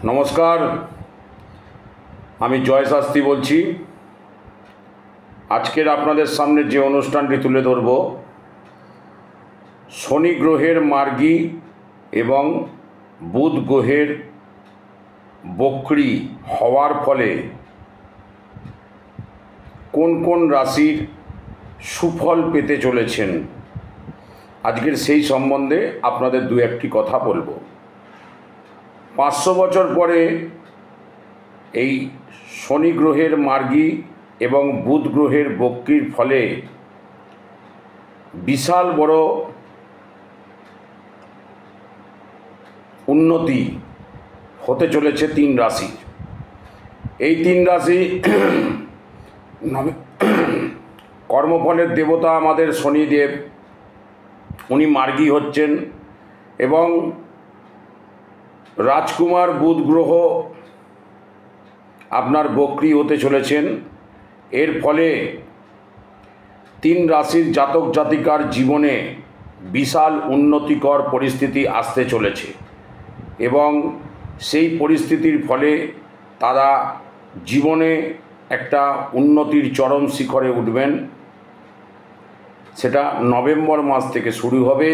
নমস্কার, আমি জয় শাস্ত্রী বলছি। আজকের আপনাদের সামনে যে অনুষ্ঠানটি তুলে ধরব, শনি গ্রহের মার্গী এবং বুধ গ্রহের বক্রী হওয়ার ফলে কোন কোন রাশির সুফল পেতে চলেছেন, আজকের সেই সম্বন্ধে আপনাদের দু একটি কথা বলবো। 500 বছর পরে এই শনি গ্রহের মার্গী এবং বুধ গ্রহের বক্রীর ফলে বিশাল বড় উন্নতি হতে চলেছে 3 রাশি। এই 3 রাশি কর্মফলের দেবতা আমাদের শনিদেব, উনি মার্গী হচ্ছেন এবং রাজকুমার বুধ গ্রহ আপনার বক্রী হতে চলেছেন। এর ফলে 3 রাশির জাতক জাতিকার জীবনে বিশাল উন্নতিকর পরিস্থিতি আসতে চলেছে এবং সেই পরিস্থিতির ফলে তারা জীবনে একটা উন্নতির চরম শিখরে উঠবেন। সেটা নভেম্বর মাস থেকে শুরু হবে।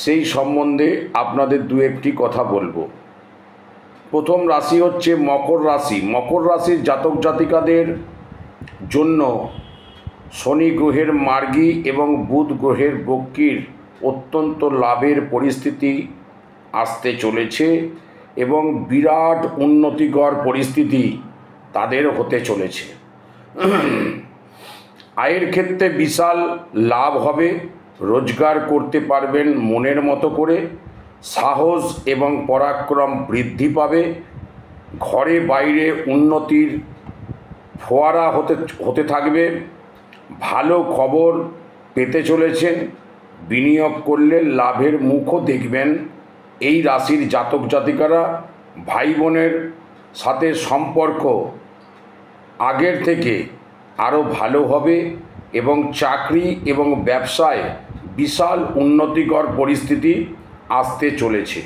সেই সম্বন্ধে আপনাদের দু একটি কথা বলবো। প্রথম রাশি হচ্ছে মকর রাশি। মকর রাশির জাতক জাতিকাদের জন্য শনি গ্রহের মার্গী এবং বুধ গ্রহের বক্রীর অত্যন্ত লাভের পরিস্থিতি আসতে চলেছে এবং বিরাট উন্নতিকর পরিস্থিতি তাদের হতে চলেছে। আয়ের ক্ষেত্রে বিশাল লাভ হবে, রোজগার করতে পারবেন মনের মতো করে, সাহস এবং পরাক্রম বৃদ্ধি পাবে, ঘরে বাইরে উন্নতির ফোয়ারা হতে থাকবে, ভালো খবর পেতে চলেছেন, বিনিয়োগ করলে লাভের মুখও দেখবেন। এই রাশির জাতক জাতিকারা ভাই বোনের সাথে সম্পর্ক আগের থেকে আরও ভালো হবে এবং চাকরি এবং ব্যবসায় বিশাল উন্নতিকর পরিস্থিতি আসতে চলেছে।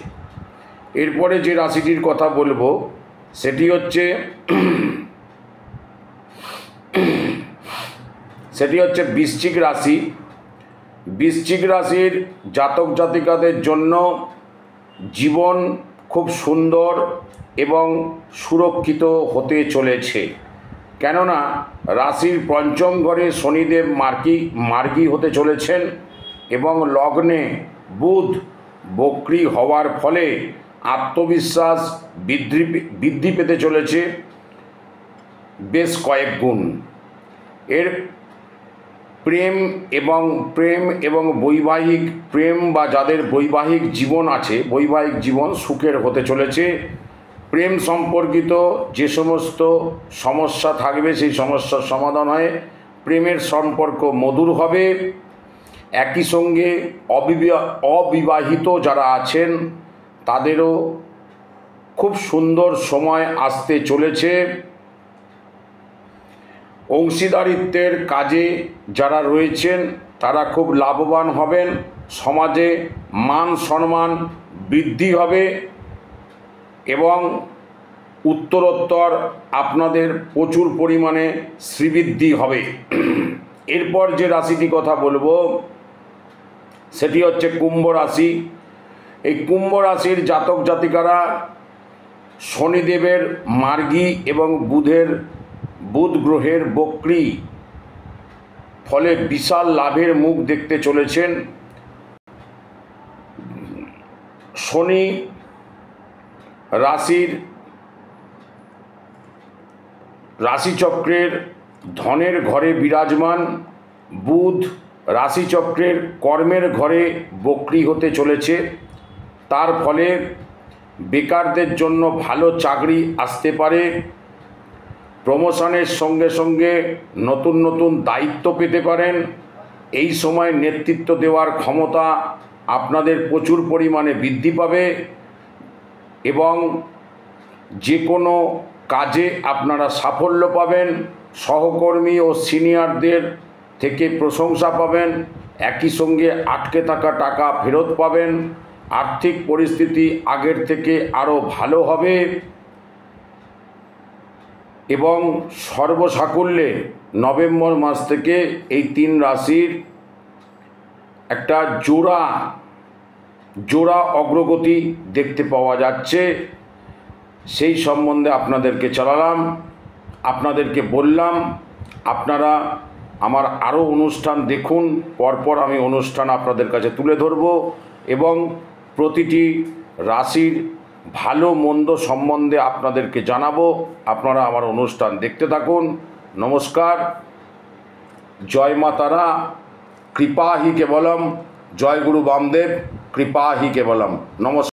এরপরে যে রাশিটির কথা বলবো সেটি হচ্ছে বৃশ্চিক রাশি। বৃশ্চিক রাশির জাতক জাতিকাদের জন্য জীবন খুব সুন্দর এবং সুরক্ষিত হতে চলেছে, কেননা রাশির পঞ্চম ঘরে শনিদেব মার্গী হতে চলেছেন এবং লগ্নে বুধ বক্রী হওয়ার ফলে আত্মবিশ্বাস বৃদ্ধি পেতে চলেছে বেশ কয়েক গুণ। এর প্রেম এবং বৈবাহিক প্রেম বা যাদের বৈবাহিক জীবন আছে, বৈবাহিক জীবন সুখের হতে চলেছে। প্রেম সম্পর্কিত যে সমস্ত সমস্যা থাকবে সেই সমস্যার সমাধান হয়ে প্রেমের সম্পর্ক মধুর হবে। একই সঙ্গে অবিবাহিত যারা আছেন তাদেরও খুব সুন্দর সময় আসতে চলেছে। অংশীদারিত্বের কাজে যারা রয়েছেন তারা খুব লাভবান হবেন, সমাজে মান সম্মান বৃদ্ধি হবে এবং উত্তরোত্তর আপনাদের প্রচুর পরিমাণে শ্রীবৃদ্ধি হবে। এরপর যে রাশিটি কথা বলবো সেটি হচ্ছে কুম্ভ রাশি। এই কুম্ভ রাশির জাতক জাতিকারা শনিদেবের মার্গী এবং বুধ গ্রহের বক্রী ফলে বিশাল লাভের মুখ দেখতে চলেছেন। শনি রাশিচক্রের ধনের ঘরে বিরাজমান, বুধ রাশিচক্রের কর্মের ঘরে বক্রী হতে চলেছে। তার ফলে বেকারদের জন্য ভালো চাকরি আসতে পারে, প্রমোশনের সঙ্গে সঙ্গে নতুন নতুন দায়িত্ব পেতে পারেন। এই সময় নেতৃত্ব দেওয়ার ক্ষমতা আপনাদের প্রচুর পরিমাণে বৃদ্ধি পাবে এবং যে কোনো কাজে আপনারা সাফল্য পাবেন, সহকর্মী ও সিনিয়রদের থেকে প্রশংসা পাবেন, একই সঙ্গে আটকে থাকা টাকা ফেরত পাবেন আর্থিক পরিস্থিতি আগের থেকে আরও ভালো হবে এবং সর্বসাকুল্যে নভেম্বর মাস থেকে এই 3 রাশির একটা জোড়া অগ্রগতি দেখতে পাওয়া যাচ্ছে। সেই সম্বন্ধে আপনাদেরকে চালালাম, আপনাদেরকে বললাম। আপনারা আমার আরও অনুষ্ঠান দেখুন, পরপর আমি অনুষ্ঠান আপনাদের কাছে তুলে ধরব এবং প্রতিটি রাশির ভালো মন্দ সম্বন্ধে আপনাদেরকে জানাবো। আপনারা আমার অনুষ্ঠান দেখতে থাকুন। নমস্কার, জয় মা তারা, কৃপা হি কেবলম, জয় গুরু বামদেব, কৃপা হি কেবলম। নমস্কার।